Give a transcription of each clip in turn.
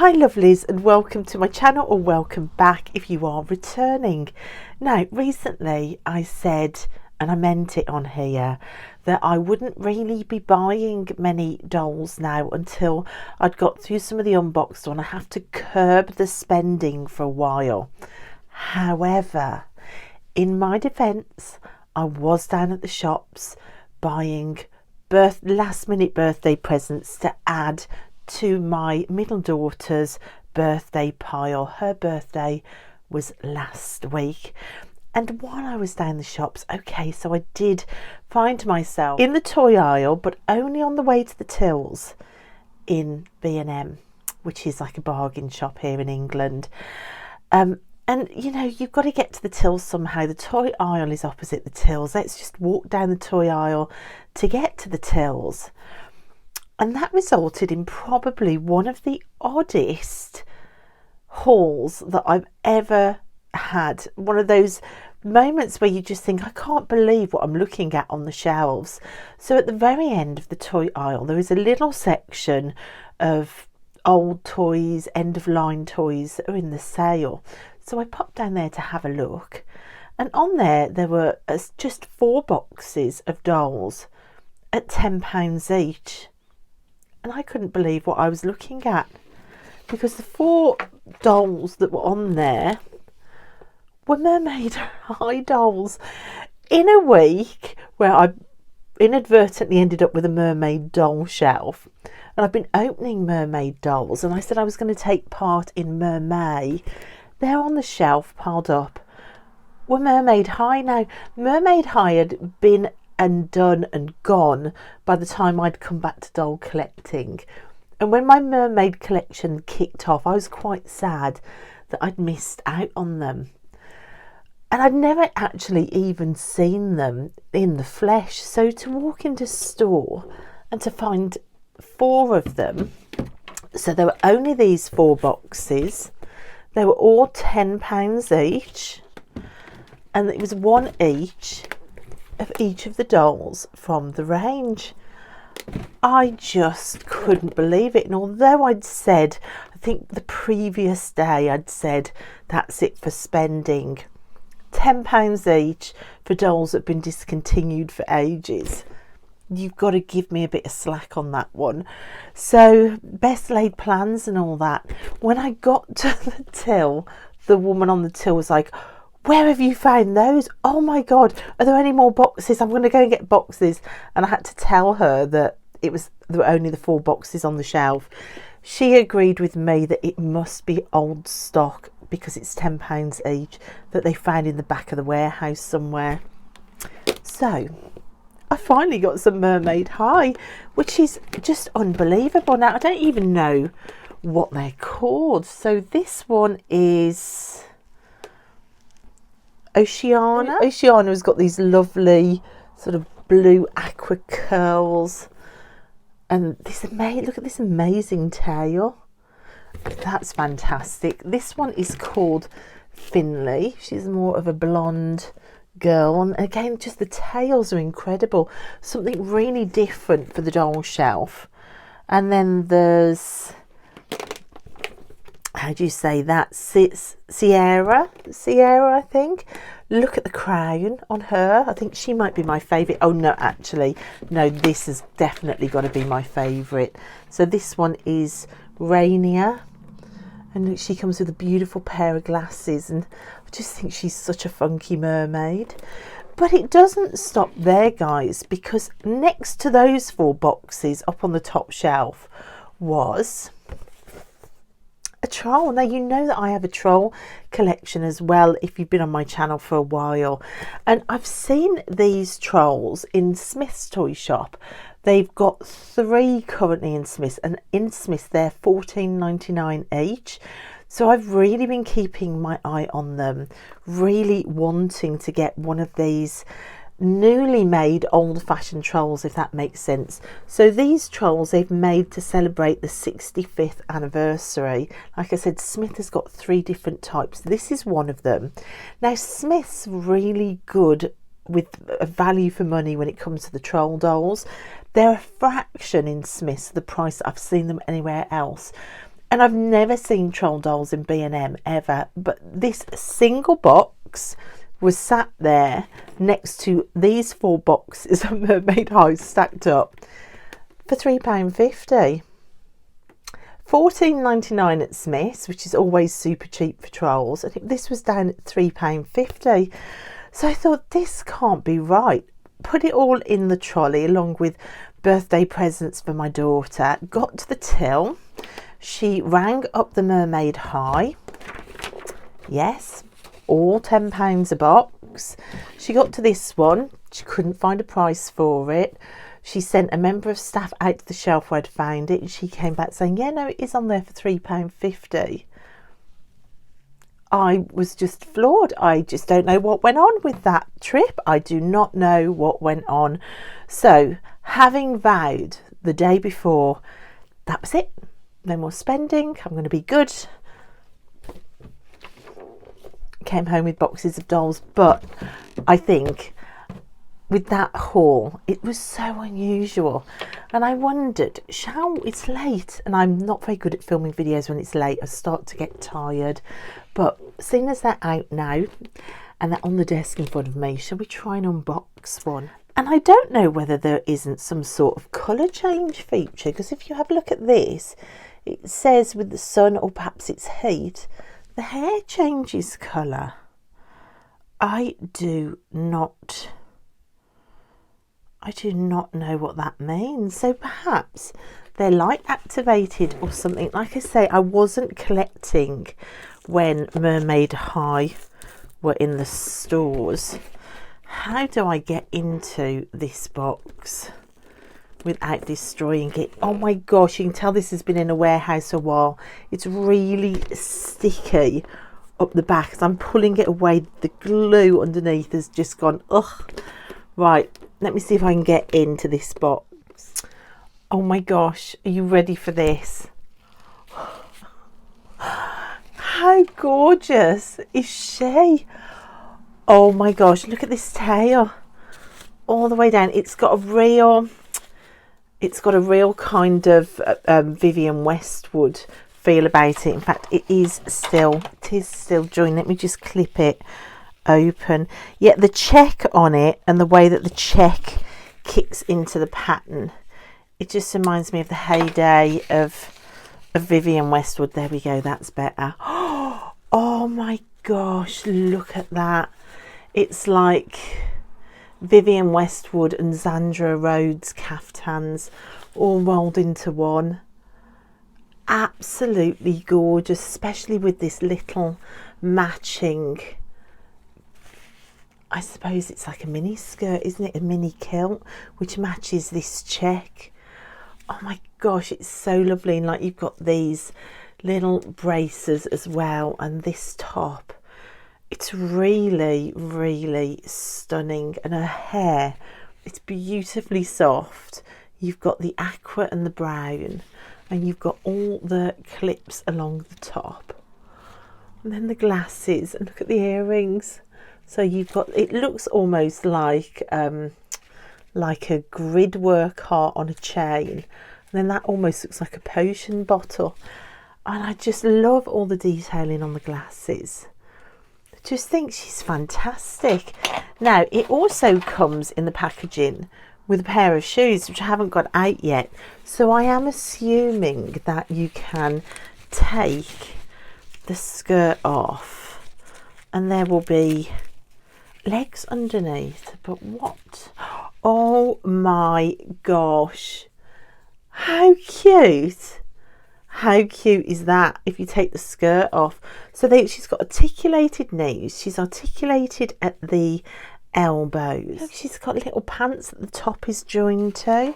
Hi lovelies, and welcome to my channel, or welcome back if you are returning. Now recently I said, and I meant it on here, that I wouldn't really be buying many dolls now until I'd got through some of the unboxed one. I have to curb the spending for a while. However, in my defence, I was down at the shops buying last minute birthday presents to add to my middle daughter's birthday pile. Her birthday was last week, and while I was down the shops, so I did find myself in the toy aisle, but only on the way to the tills in B&M, which is like a bargain shop here in England. And you know, you've got to get to the tills somehow. The toy aisle is opposite the tills. Let's just walk down the toy aisle to get to the tills. And that resulted in probably one of the oddest hauls that I've ever had. One of those moments where you just think, I can't believe what I'm looking at on the shelves. So at the very end of the toy aisle, there is a little section of old toys, end of line toys that are in the sale. So I popped down there to have a look, and on there were just 4 boxes of dolls at £10 each. And I couldn't believe what I was looking at, because the 4 dolls that were on there were Mermaid High dolls. In a week where I inadvertently ended up with a mermaid doll shelf, and I've been opening mermaid dolls, and I said I was going to take part in Mermaid. There on the shelf piled up were Mermaid High. Now, Mermaid High had been and done and gone by the time I'd come back to doll collecting. And when my mermaid collection kicked off, I was quite sad that I'd missed out on them. And I'd never actually even seen them in the flesh. So to walk into store and to find 4 of them, so there were only these 4 boxes. They were all £10 each, and it was 1 each of each of the dolls from the range. I just couldn't believe it. And although I'd said, I think the previous day I'd said, that's it for spending, £10 each for dolls that have been discontinued for ages, you've got to give me a bit of slack on that one. So best laid plans and all that. When I got to the till, the woman on the till was like, where have you found those? Oh my God, are there any more boxes? I'm going to go and get boxes. And I had to tell her that there were only the 4 boxes on the shelf. She agreed with me that it must be old stock, because it's £10 each, that they found in the back of the warehouse somewhere. So I finally got some Mermaid High, which is just unbelievable. Now I don't even know what they're called. So this one is Oceana. Oceana's got these lovely sort of blue aqua curls, and look at this amazing tail. That's fantastic. This one is called Finley. She's more of a blonde girl, and again, just the tails are incredible. Something really different for the doll shelf. And then there's, how do you say that, Sierra, I think. Look at the crown on her. I think she might be my favourite. Oh no, actually no, this has definitely got to be my favourite. So this one is Rainier, and she comes with a beautiful pair of glasses, and I just think she's such a funky mermaid. But it doesn't stop there, guys, because next to those 4 boxes up on the top shelf was a troll. Now, you know that I have a troll collection as well, if you've been on my channel for a while. And I've seen these trolls in Smith's toy shop. They've got 3 currently in Smith's, and in Smith's they're £14.99 each. So I've really been keeping my eye on them, really wanting to get one of these newly made old-fashioned trolls, if that makes sense. So these trolls they've made to celebrate the 65th anniversary. Like I said, Smith has got 3 different types. This is one of them. Now Smith's really good with a value for money when it comes to the troll dolls. They're a fraction in Smith's the price that I've seen them anywhere else. And I've never seen troll dolls in B&M ever, but this single box was sat there next to these 4 boxes of Mermaid High stacked up for £3.50. £14.99 at Smith's, which is always super cheap for trolls. I think this was down at £3.50. So I thought, this can't be right. Put it all in the trolley along with birthday presents for my daughter. Got to the till. She rang up the Mermaid High. Yes, all £10 a box. She got to this one. She couldn't find a price for it. She sent a member of staff out to the shelf where I'd found it, and she came back saying, yeah, no, it is on there for £3.50. I was just floored. I just don't know what went on with that trip. I do not know what went on. So, having vowed the day before, that was it. No more spending. I'm going to be good. Came home with boxes of dolls, but I think with that haul, it was so unusual, and I wondered, it's late, and I'm not very good at filming videos when it's late. I start to get tired, but seeing as they're out now and they're on the desk in front of me, shall we try and unbox one? And I don't know whether there isn't some sort of colour change feature, because if you have a look at this, it says with the sun, or perhaps it's heat, the hair changes colour. I do not know what that means. So perhaps they're light activated or something. Like I say, I wasn't collecting when Mermaid High were in the stores. How do I get into this box without destroying it? Oh my gosh, you can tell this has been in a warehouse a while. It's really sticky up the back. As I'm pulling it away, the glue underneath has just gone, ugh. Right, let me see if I can get into this box. Oh my gosh, are you ready for this? How gorgeous is she? Oh my gosh, look at this tail. All the way down. It's got a real kind of Vivienne Westwood feel about it. In fact, it is still joined. Let me just clip it open. Yeah, the check on it and the way that the check kicks into the pattern, it just reminds me of the heyday of Vivienne Westwood. There we go, that's better. Oh my gosh, look at that. It's like Vivienne Westwood and Zandra Rhodes caftans all rolled into one. Absolutely gorgeous, especially with this little matching, I suppose it's like a mini skirt, isn't it? A mini kilt, which matches this check. Oh my gosh, it's so lovely. And like, you've got these little braces as well, and this top. It's really, really stunning. And her hair, it's beautifully soft. You've got the aqua and the brown, and you've got all the clips along the top. And then the glasses, and look at the earrings. So you've got, it looks almost like a grid work heart on a chain. And then that almost looks like a potion bottle. And I just love all the detailing on the glasses. I just think she's fantastic. Now, it also comes in the packaging with a pair of shoes, which I haven't got out yet. So I am assuming that you can take the skirt off and there will be legs underneath. But what? Oh my gosh, how cute. How cute is that if you take the skirt off? So she's got articulated knees, she's articulated at the elbows. Look, she's got little pants that the top is joined to.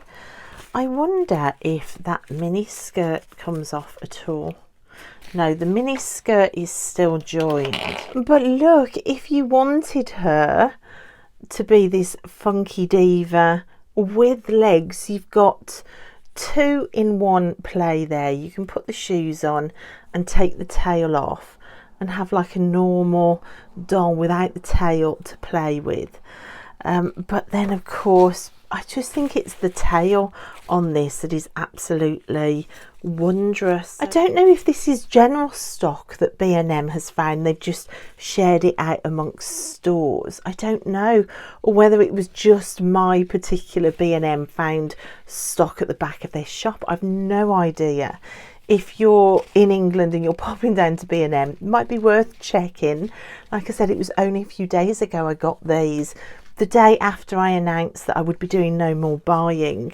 I wonder if that mini skirt comes off at all. No, the mini skirt is still joined. But look, if you wanted her to be this funky diva with legs, you've got 2-in-1 play there. You can put the shoes on and take the tail off and have like a normal doll without the tail to play with. But then of course, I just think it's the tail on this that is absolutely wondrous. I don't know if this is general stock that B&M has found. They've just shared it out amongst stores. I don't know, or whether it was just my particular B&M found stock at the back of their shop. I've no idea. If you're in England and you're popping down to B&M, it might be worth checking. Like I said, it was only a few days ago I got these, the day after I announced that I would be doing no more buying.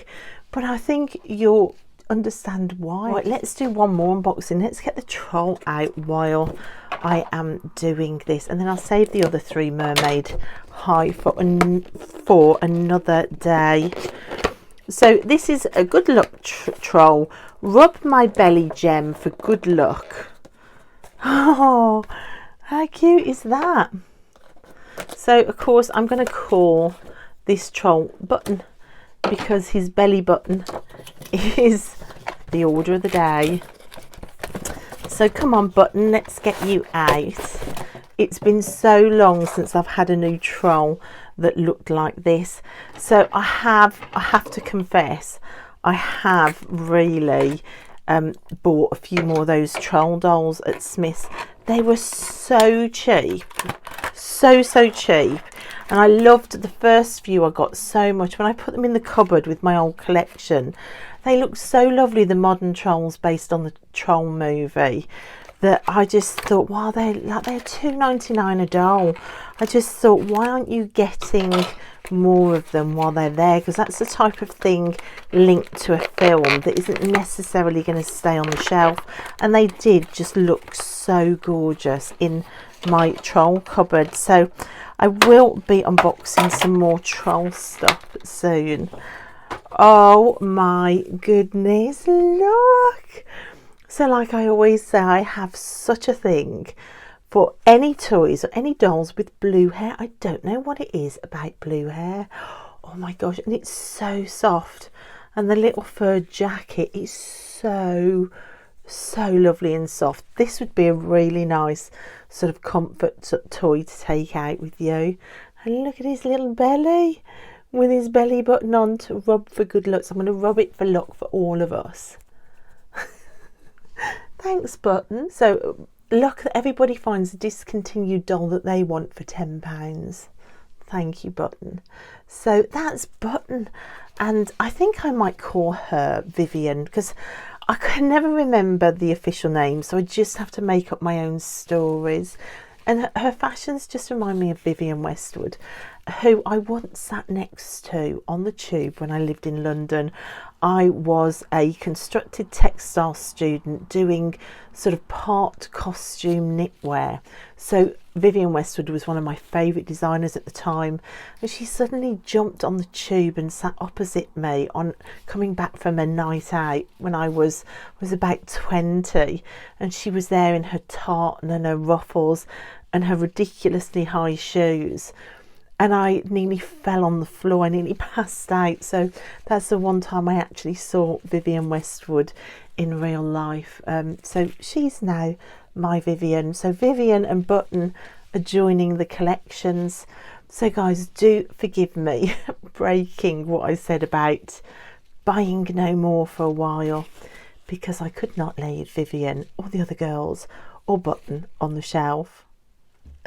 But I think you'll understand why. Right, let's do one more unboxing. Let's get the troll out while I am doing this, and then I'll save the other 3 Mermaid High for another day. So this is a good luck troll. Rub my belly gem for good luck. Oh, how cute is that? So of course I'm going to call this troll Button, because his belly button is the order of the day. So come on Button, let's get you out. It's been so long since I've had a new troll that looked like this. So I have to confess, I have really bought a few more of those troll dolls at Smith's. They were so cheap, so cheap, and I loved the first few I got so much. When I put them in the cupboard with my old collection, they looked so lovely, the modern trolls based on the Troll movie, that I just thought, wow, they're $2.99 a doll. I just thought, why aren't you getting more of them while they're there? Because that's the type of thing linked to a film that isn't necessarily going to stay on the shelf, and they did just look so gorgeous in my troll cupboard. So I will be unboxing some more troll stuff soon. Oh my goodness, look! So like I always say, I have such a thing for any toys or any dolls with blue hair. I don't know what it is about blue hair. Oh my gosh, and it's so soft, and the little fur jacket is so lovely and soft. This would be a really nice sort of comfort toy to take out with you. And look at his little belly with his belly button on to rub for good luck. So I'm going to rub it for luck for all of us. Thanks Button. So look, everybody finds a discontinued doll that they want for £10. Thank you Button. So that's Button, and I think I might call her Vivian, because I can never remember the official name, so I just have to make up my own stories. And her fashions just remind me of Vivienne Westwood, who I once sat next to on the tube when I lived in London. I was a constructed textile student doing sort of part costume knitwear. So Vivienne Westwood was one of my favourite designers at the time, and she suddenly jumped on the tube and sat opposite me on coming back from a night out when I was about 20, and she was there in her tartan and her ruffles and her ridiculously high shoes, and I nearly fell on the floor. I nearly passed out. So that's the one time I actually saw Vivienne Westwood in real life. So she's now my Vivian. So Vivian and Button are joining the collections. So guys, do forgive me breaking what I said about buying no more for a while, because I could not leave Vivian or the other girls or Button on the shelf.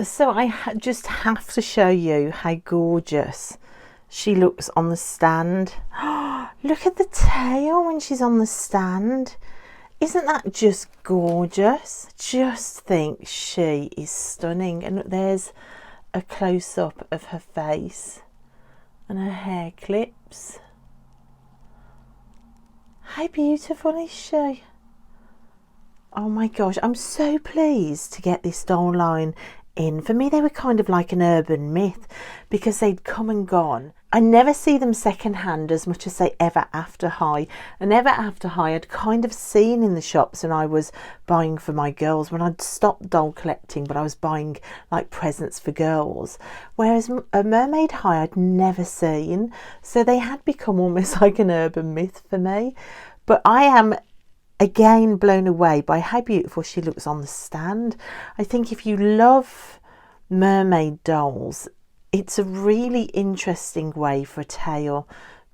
So I just have to show you how gorgeous she looks on the stand. Look at the tail when she's on the stand. Isn't that just gorgeous? Just think, she is stunning. And look, there's a close-up of her face and her hair clips. How beautiful is she? Oh my gosh, I'm so pleased to get this doll line in. For me, they were kind of like an urban myth because they'd come and gone. I never see them secondhand as much as they Ever After High. And Ever After High I'd kind of seen in the shops when I was buying for my girls, when I'd stopped doll collecting, but I was buying like presents for girls. Whereas a Mermaid High I'd never seen. So they had become almost like an urban myth for me. But I am again blown away by how beautiful she looks on the stand. I think if you love mermaid dolls, it's a really interesting way for a tail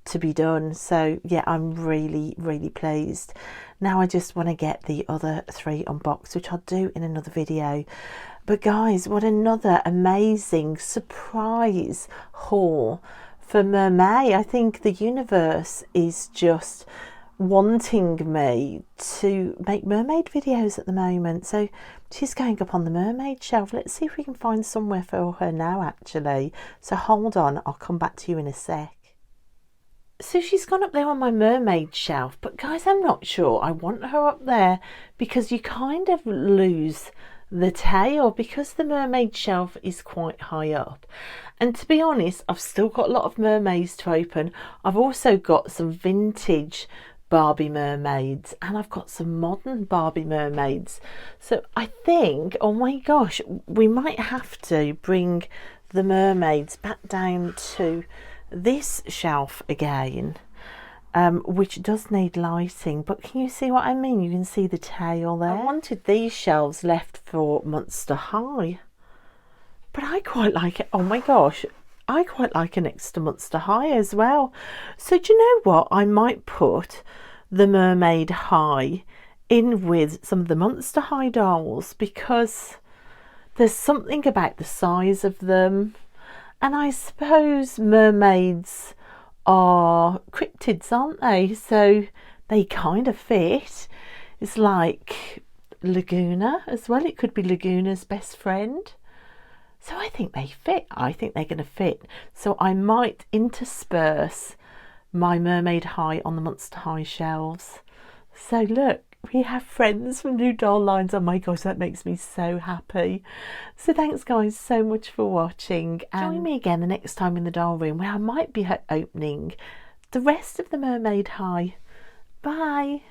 to be done. So yeah, I'm really pleased. Now I just want to get the other 3 unboxed, which I'll do in another video. But guys, what another amazing surprise haul for Mermaid. I think the universe is just wanting me to make mermaid videos at the moment, so she's going up on the mermaid shelf. Let's see if we can find somewhere for her now actually, so hold on, I'll come back to you in a sec. So she's gone up there on my mermaid shelf, but guys, I'm not sure I want her up there because you kind of lose the tail because the mermaid shelf is quite high up. And to be honest, I've still got a lot of mermaids to open. I've also got some vintage Barbie mermaids and I've got some modern Barbie mermaids. So I think, oh my gosh, we might have to bring the mermaids back down to this shelf again, which does need lighting, but can you see what I mean? You can see the tail there. I wanted these shelves left for Monster High, but I quite like it. Oh my gosh, I quite like it next to Monster High as well. So do you know what? I might put the Mermaid High in with some of the Monster High dolls because there's something about the size of them. And I suppose mermaids are cryptids, aren't they? So they kind of fit. It's like Laguna as well. It could be Laguna's best friend. So I think they fit. I think they're going to fit. So I might intersperse my Mermaid High on the Monster High shelves. So look, we have friends from new doll lines. Oh my gosh, that makes me so happy. So thanks guys so much for watching, and join me again the next time in the doll room where I might be opening the rest of the Mermaid High. Bye.